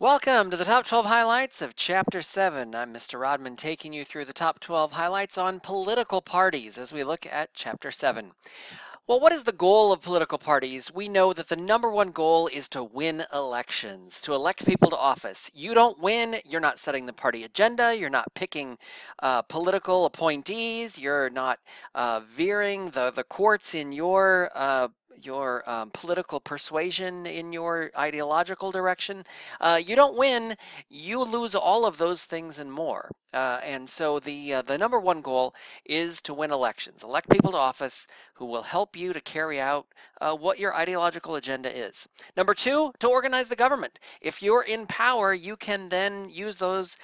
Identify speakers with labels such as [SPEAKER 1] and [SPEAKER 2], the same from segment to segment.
[SPEAKER 1] Welcome to the top 12 highlights of Chapter 7. I'm Mr. Rodman taking you through the top 12 highlights on political parties as we look at Chapter 7. Well, what is the goal of political parties? We know that the number one goal is to win elections, to elect people to office. You don't win, you're not setting the party agenda, you're not picking political appointees, you're not veering the courts in your political persuasion in your ideological direction. You don't win, you lose all of those things and more. And so the number one goal is to win elections, elect people to office who will help you to carry out what your ideological agenda is. Number two, to organize the government. If you're in power, you can then use those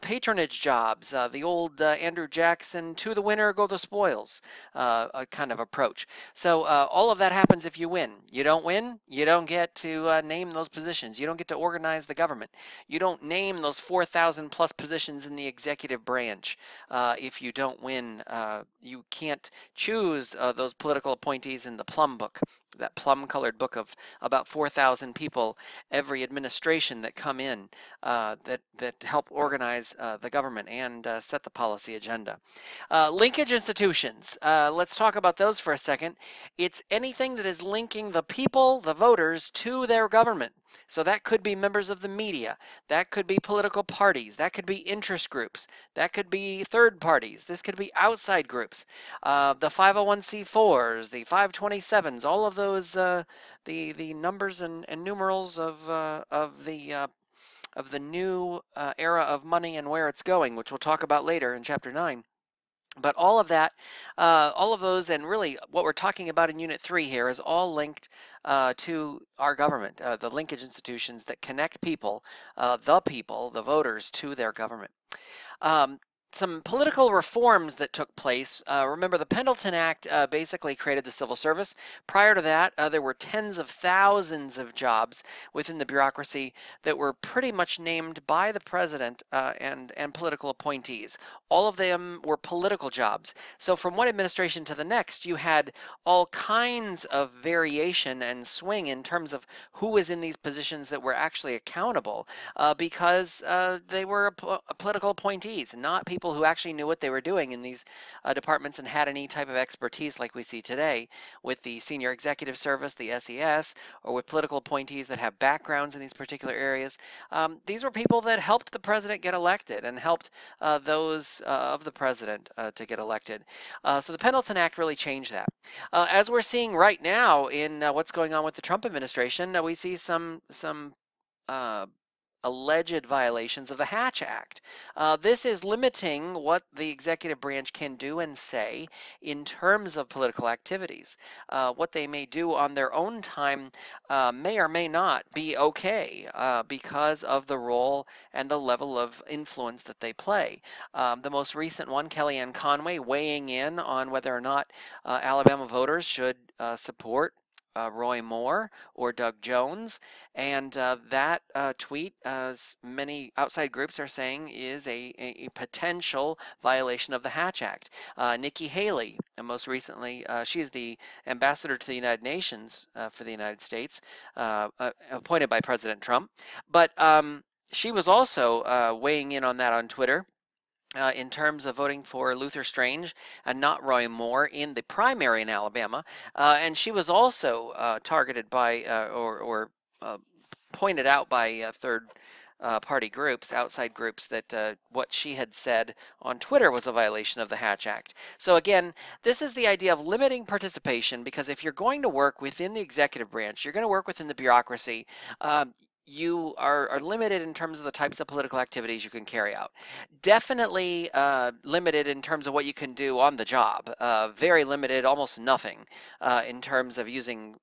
[SPEAKER 1] patronage jobs, the old Andrew Jackson, to the winner go the spoils kind of approach. So all of that happens if you win. You don't win, you don't get to name those positions. You don't get to organize the government. You don't name those 4,000 plus positions in the executive branch. If you don't win, you can't choose those political appointees in the Plum Book, that plum-colored book of about 4,000 people every administration that come in that help organize the government and set the policy agenda. Linkage institutions. Let's talk about those for a second. It's anything that is linking the people, the voters, to their government. So that could be members of the media, that could be political parties, that could be interest groups, that could be third parties, this could be outside groups, the 501c4s, the 527s, all of those, the numbers and numerals of the new era of money and where it's going, which we'll talk about later in Chapter 9. But all of that, all of those, and really what we're talking about in Unit 3 here is all linked to our government, the linkage institutions that connect people, the voters, to their government. Some political reforms that took place. Remember, the Pendleton Act basically created the civil service. Prior to that, there were tens of thousands of jobs within the bureaucracy that were pretty much named by the president and political appointees. All of them were political jobs. So from one administration to the next, you had all kinds of variation and swing in terms of who was in these positions that were actually accountable because they were political appointees, not people who actually knew what they were doing in these departments and had any type of expertise like we see today with the Senior Executive Service, the SES, or with political appointees that have backgrounds in these particular areas. These were people that helped the president get elected and helped those of the president to get elected. So the Pendleton Act really changed that. As we're seeing right now in what's going on with the Trump administration, we see some alleged violations of the Hatch Act. This is limiting what the executive branch can do and say in terms of political activities. What they may do on their own time may or may not be okay because of the role and the level of influence that they play. The most recent one, Kellyanne Conway, weighing in on whether or not Alabama voters should support Roy Moore or Doug Jones, and that tweet, many outside groups are saying, is a potential violation of the Hatch Act. Nikki Haley, most recently, she is the ambassador to the United Nations for the United States, appointed by President Trump, but she was also weighing in on that on Twitter. In terms of voting for Luther Strange and not Roy Moore in the primary in Alabama. And she was also targeted by or pointed out by third party groups, outside groups, that what she had said on Twitter was a violation of the Hatch Act. So again, this is the idea of limiting participation, because if you're going to work within the executive branch, you're going to work within the bureaucracy, you are limited in terms of the types of political activities you can carry out. Definitely limited in terms of what you can do on the job. Very limited, almost nothing in terms of using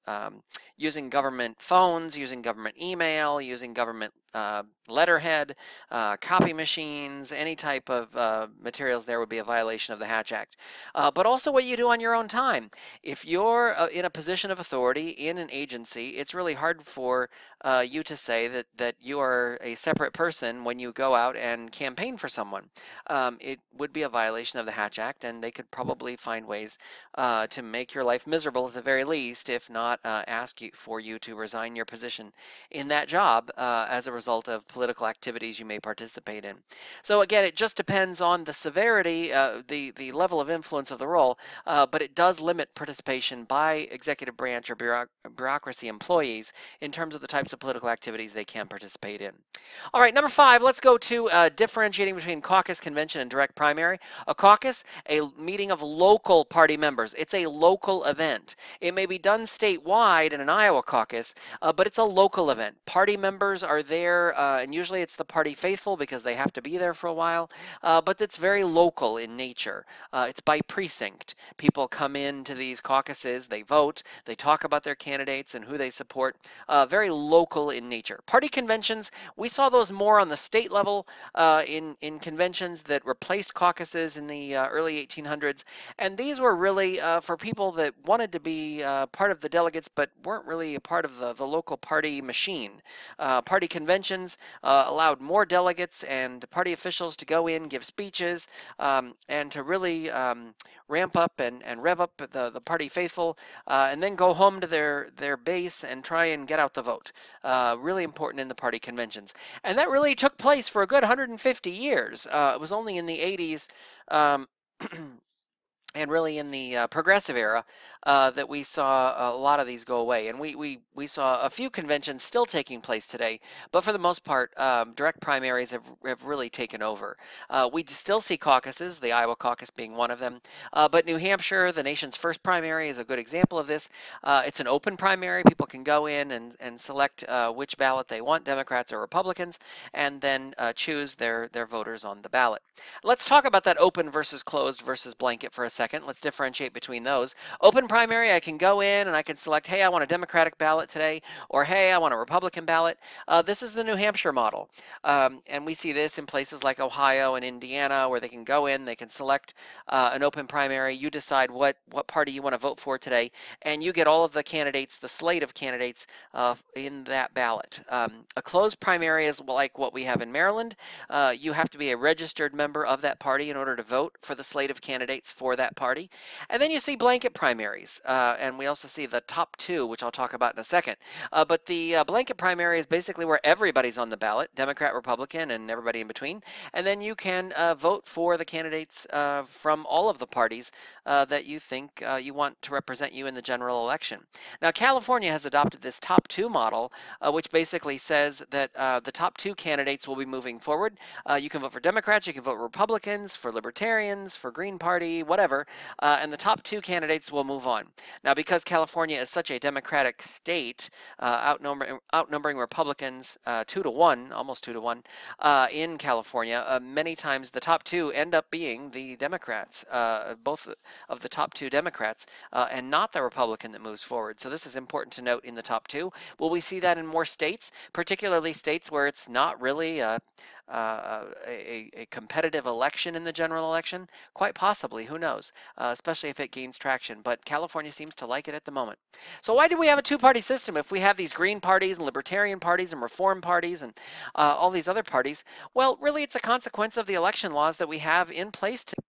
[SPEAKER 1] government phones, using government email, using government letterhead, copy machines, any type of materials there would be a violation of the Hatch Act. But also what you do on your own time. If you're in a position of authority in an agency, it's really hard for you to say that you are a separate person when you go out and campaign for someone. It would be a violation of the Hatch Act, and they could probably find ways to make your life miserable at the very least, if not ask you for you to resign your position in that job as a result of political activities you may participate in. So again, it just depends on the severity, the level of influence of the role, but it does limit participation by executive branch or bureaucracy employees in terms of the types of political activities they can participate in. All right, number 5, let's go to differentiating between caucus, convention, and direct primary. A caucus, a meeting of local party members. It's a local event. It may be done statewide in an Iowa caucus, but it's a local event. Party members are there, and usually it's the party faithful because they have to be there for a while, but it's very local in nature. It's by precinct. People come into these caucuses, they vote, they talk about their candidates and who they support. Very local in nature. Party conventions, we saw those more on the state level in conventions that replaced caucuses in the early 1800s, and these were really for people that wanted to be part of the delegates but weren't really a part of the local party machine. Party conventions allowed more delegates and party officials to go in, give speeches, and to really ramp up and rev up the party faithful, and then go home to their base and try and get out the vote. Really important in the party conventions. And that really took place for a good 150 years. It was only in the 80s and really in the progressive era that we saw a lot of these go away. And we saw a few conventions still taking place today, but for the most part, direct primaries have really taken over. We still see caucuses, the Iowa caucus being one of them, but New Hampshire, the nation's first primary, is a good example of this. It's an open primary. People can go in and select which ballot they want, Democrats or Republicans, and then choose their voters on the ballot. Let's talk about that open versus closed versus blanket for a second. Let's differentiate between those. Open primary, I can go in and I can select, hey, I want a Democratic ballot today, or hey, I want a Republican ballot. This is the New Hampshire model. And we see this in places like Ohio and Indiana, where they can go in, they can select an open primary. You decide what party you want to vote for today, and you get all of the candidates, the slate of candidates in that ballot. A closed primary is like what we have in Maryland. You have to be a registered member of that party in order to vote for the slate of candidates for that party. And then you see blanket primaries, and we also see the top two, which I'll talk about in a second. But the blanket primary is basically where everybody's on the ballot, Democrat, Republican, and everybody in between. And then you can vote for the candidates from all of the parties that you think you want to represent you in the general election. Now, California has adopted this top two model, which basically says that the top two candidates will be moving forward. You can vote for Democrats, you can vote Republicans, for Libertarians, for Green Party, whatever, and the top two candidates will move on. Now, because California is such a Democratic state, outnumbering Republicans 2-to-1, almost 2-to-1, in California, many times the top two end up being the Democrats, both of the top two Democrats, and not the Republican that moves forward. So this is important to note in the top two. Will we see that in more states, particularly states where it's not really a competitive election in the general election? Quite possibly, who knows, especially if it gains traction. But California seems to like it at the moment. So why do we have a two-party system if we have these Green parties and Libertarian parties and Reform parties and all these other parties? Well, really, it's a consequence of the election laws that we have in place today.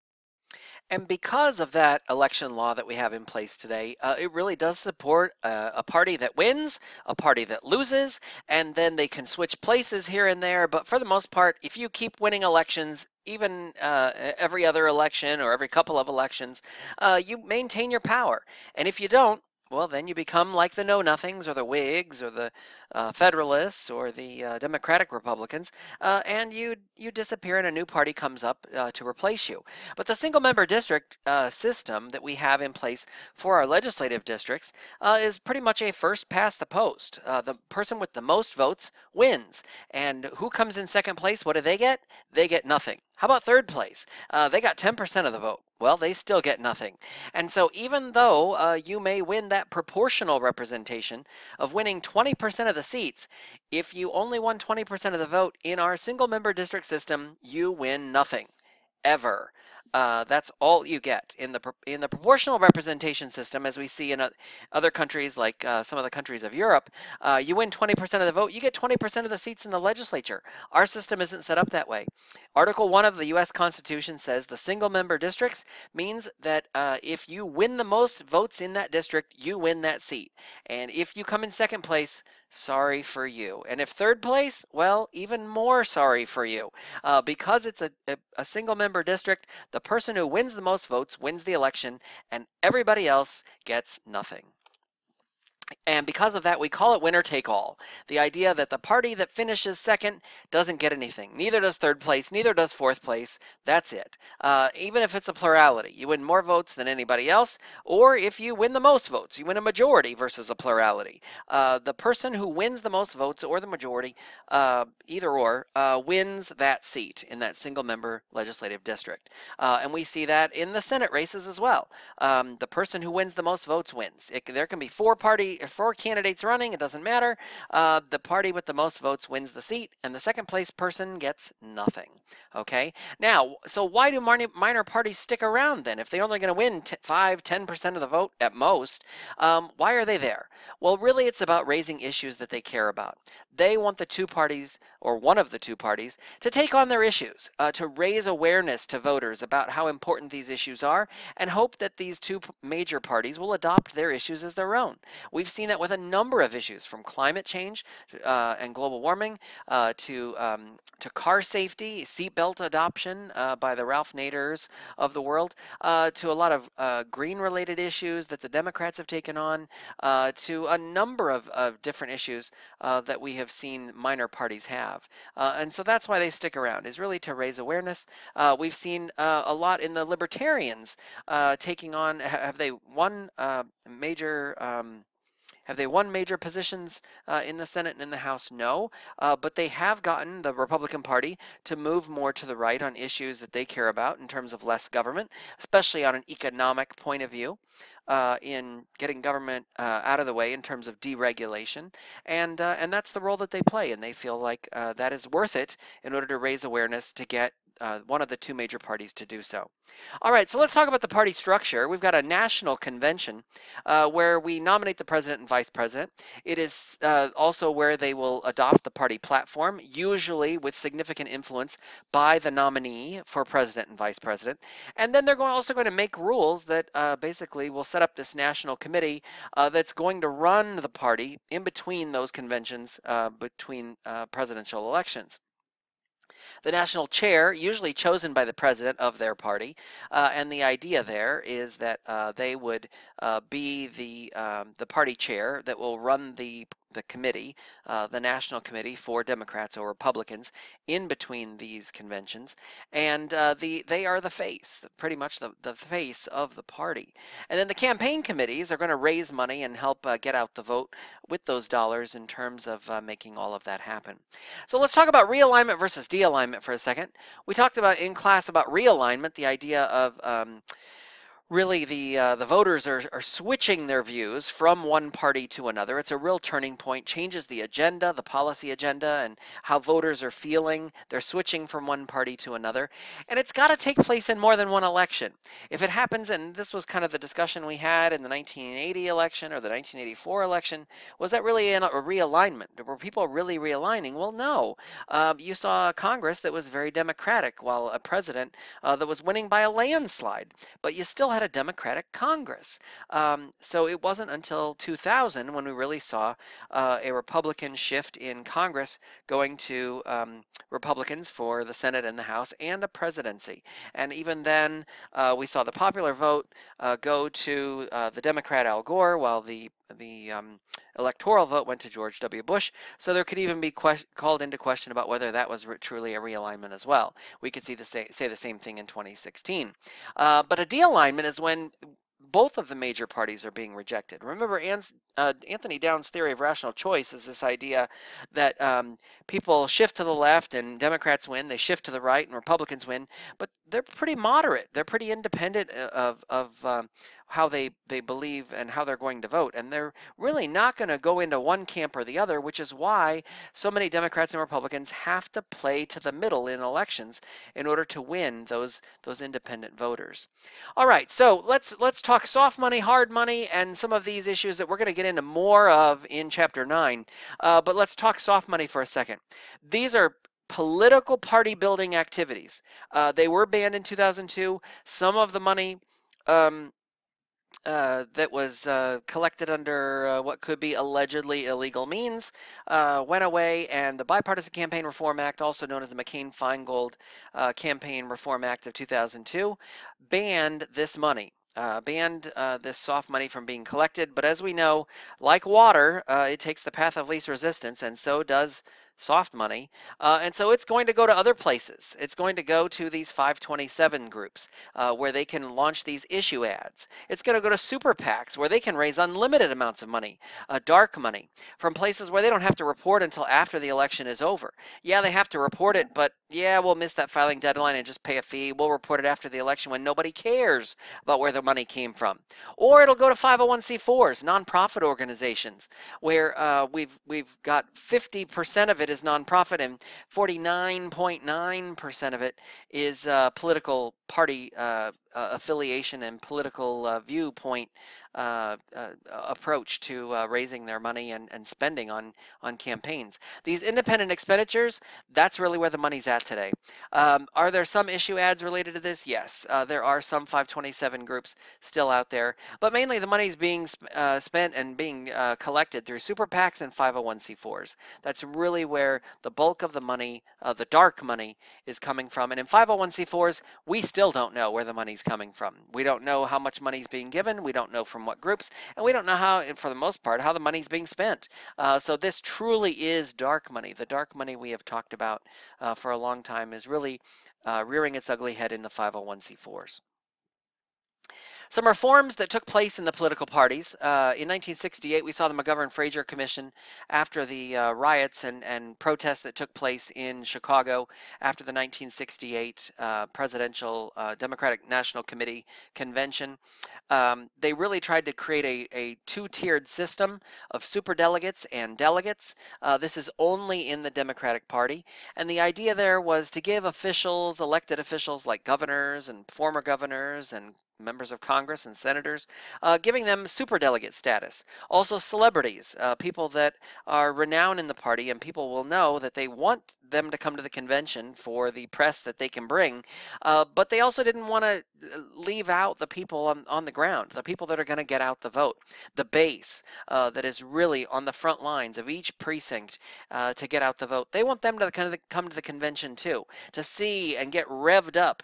[SPEAKER 1] And because of that election law that we have in place today, it really does support a party that wins, a party that loses, and then they can switch places here and there. But for the most part, if you keep winning elections, even every other election or every couple of elections, you maintain your power. And if you don't, well, then you become like the Know-Nothings or the Whigs or the Federalists or the Democratic Republicans, and you disappear and a new party comes up to replace you. But the single-member district system that we have in place for our legislative districts is pretty much a first past the post. The person with the most votes wins. And who comes in second place? What do they get? They get nothing. How about third place? They got 10% of the vote. Well, they still get nothing. And so even though you may win that proportional representation of winning 20% of the seats, if you only won 20% of the vote in our single member district system, you win nothing. Ever. That's all you get in the proportional representation system, as we see in other countries like some of the countries of Europe. You win 20% of the vote, you get 20% of the seats in the legislature. Our system isn't set up that way. Article 1 of the U.S. Constitution says the single-member districts means that if you win the most votes in that district, you win that seat. And if you come in second place, sorry for you. And if third place, well, even more sorry for you. Because it's a single member district, the person who wins the most votes wins the election, and everybody else gets nothing. And because of that, we call it winner take all. The idea that the party that finishes second doesn't get anything. Neither does third place, neither does fourth place. That's it. Even if it's a plurality, you win more votes than anybody else, or if you win the most votes, you win a majority versus a plurality. The person who wins the most votes or the majority, either or, wins that seat in that single member legislative district. And we see that in the Senate races as well. The person who wins the most votes wins. There can be four candidates running, it doesn't matter. The party with the most votes wins the seat, and the second place person gets nothing. Okay, now, so why do minor parties stick around then? If they're only going to win 5–10% of the vote at most, why are they there? Well, really, it's about raising issues that they care about. They want the two parties, or one of the two parties, to take on their issues, to raise awareness to voters about how important these issues are, and hope that these two major parties will adopt their issues as their own. We've seen that with a number of issues, from climate change and global warming to car safety, seatbelt adoption by the Ralph Naders of the world, to a lot of green-related issues that the Democrats have taken on, to a number of different issues that we have seen minor parties have. And so that's why they stick around, is really to raise awareness. We've seen a lot in the libertarians taking on, have they won major positions in the Senate and in the House? No, but they have gotten the Republican Party to move more to the right on issues that they care about in terms of less government, especially on an economic point of view, in getting government out of the way in terms of deregulation, and that's the role that they play, and they feel like that is worth it in order to raise awareness to get one of the two major parties to do so. All right, so let's talk about the party structure. We've got a national convention where we nominate the president and vice president. It is also where they will adopt the party platform, usually with significant influence by the nominee for president and vice president. And then they're also going to make rules that basically will set up this national committee that's going to run the party in between those conventions, between presidential elections. The national chair, usually chosen by the president of their party, and the idea there is that they would be the party chair that will run the committee, the national committee for Democrats or Republicans in between these conventions, and they are the face, pretty much the face of the party. And then the campaign committees are going to raise money and help get out the vote with those dollars in terms of making all of that happen. So let's talk about realignment versus dealignment for a second. We talked about in class about realignment, the idea of really the voters are switching their views from one party to another. It's a real turning point, changes the agenda, the policy agenda, and how voters are feeling. They're switching from one party to another. And it's got to take place in more than one election. If it happens, and this was kind of the discussion we had in the 1980 election or the 1984 election, was that really a realignment? Were people really realigning? Well, no. You saw a Congress that was very Democratic, while a president that was winning by a landslide. But you still had a Democratic Congress. So it wasn't until 2000 when we really saw a Republican shift in Congress going to Republicans for the Senate and the House and a presidency. And even then, we saw the popular vote go to the Democrat Al Gore, while the electoral vote went to George W. Bush. So there could even be called into question about whether that was truly a realignment as well. We could say the same thing in 2016. But a dealignment is when both of the major parties are being rejected. Remember, Anthony Downs' theory of rational choice is this idea that people shift to the left and Democrats win, they shift to the right and Republicans win, but they're pretty moderate. They're pretty independent of how they believe and how they're going to vote. And they're really not going to go into one camp or the other, which is why so many Democrats and Republicans have to play to the middle in elections in order to win those independent voters. All right, so let's talk soft money, hard money, and some of these issues that we're going to get into more of in Chapter 9. But let's talk soft money for a second. These are political party building activities. They were banned in 2002. Some of the money um, that was collected under what could be allegedly illegal means went away, and the Bipartisan Campaign Reform Act, also known as the McCain-Feingold Campaign Reform Act of 2002, banned this money. Banned this soft money from being collected, but as we know, like water, it takes the path of least resistance, and so does soft money, and so it's going to go to other places. It's going to go to these 527 groups where they can launch these issue ads. It's going to go to SuperPACs where they can raise unlimited amounts of money, dark money, from places where they don't have to report until after the election is over. Yeah, they have to report it, but yeah, we'll miss that filing deadline and just pay a fee. We'll report it after the election when nobody cares about where the money came from. Or it'll go to 501c4s, nonprofit organizations, where we've got 50% of it is nonprofit and 49.9% of it is political party affiliation and political viewpoint approach to raising their money and spending on campaigns. These independent expenditures, that's really where the money's at today. Are there some issue ads related to this? Yes, there are some 527 groups still out there, but mainly the money's being spent and being collected through super PACs and 501c4s. That's really where the bulk of the money, the dark money, is coming from. And in 501c4s, we still don't know where the money's coming from. We don't know how much money is being given. We don't know from what groups, and we don't know how, for the most part, how the money's being spent. So this truly is dark money. The dark money we have talked about for a long time is really rearing its ugly head in the 501c4s. Some reforms that took place in the political parties. In 1968, we saw the McGovern-Fraser Commission after the riots and protests that took place in Chicago after the 1968 presidential Democratic National Committee convention. They really tried to create a two-tiered system of superdelegates and delegates. This is only in the Democratic Party. And the idea there was to give officials, elected officials like governors and former governors and members of Congress and senators, giving them superdelegate status. Also celebrities, people that are renowned in the party, and people will know that they want them to come to the convention for the press that they can bring, but they also didn't want to leave out the people on the ground, the people that are going to get out the vote, the base that is really on the front lines of each precinct to get out the vote. They want them to kind of come to the convention too, to see and get revved up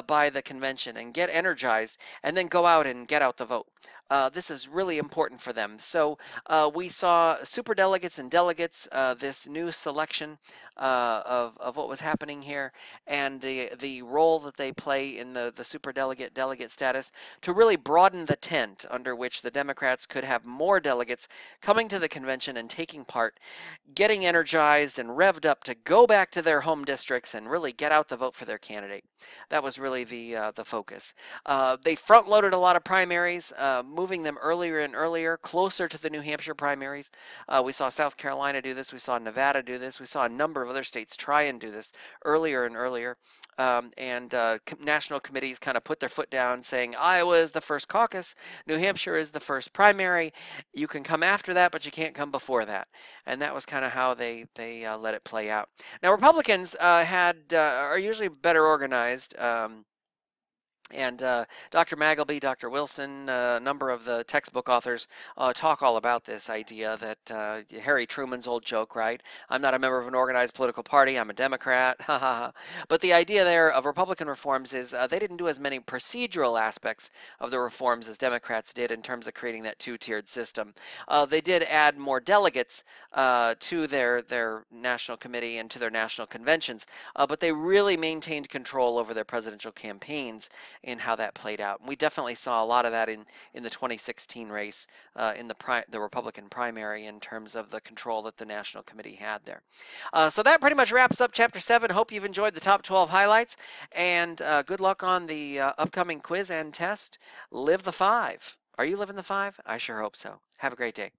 [SPEAKER 1] by the convention and get energized, and then go out and get out the vote. This is really important for them. So we saw superdelegates and delegates, this new selection of what was happening here, and the role that they play in the superdelegate delegate status to really broaden the tent under which the Democrats could have more delegates coming to the convention and taking part, getting energized and revved up to go back to their home districts and really get out the vote for their candidate. That was really the focus. They front-loaded a lot of primaries, moving them earlier and earlier, closer to the New Hampshire primaries. We saw South Carolina do this. We saw Nevada do this. We saw a number of other states try and do this earlier and earlier. National committees kind of put their foot down saying Iowa is the first caucus, New Hampshire is the first primary. You can come after that, but you can't come before that. And that was kind of how they let it play out. Now, Republicans are usually better organized. And Dr. Magleby, Dr. Wilson, a number of the textbook authors talk all about this idea that Harry Truman's old joke, right? I'm not a member of an organized political party, I'm a Democrat, But the idea there of Republican reforms is they didn't do as many procedural aspects of the reforms as Democrats did in terms of creating that two-tiered system. They did add more delegates to their national committee and to their national conventions, but they really maintained control over their presidential campaigns in how that played out. And we definitely saw a lot of that in the 2016 race in the Republican primary in terms of the control that the National Committee had there. So that pretty much wraps up Chapter 7. Hope you've enjoyed the top 12 highlights, and good luck on the upcoming quiz and test. Live the 5. Are you living the 5? I sure hope so. Have a great day.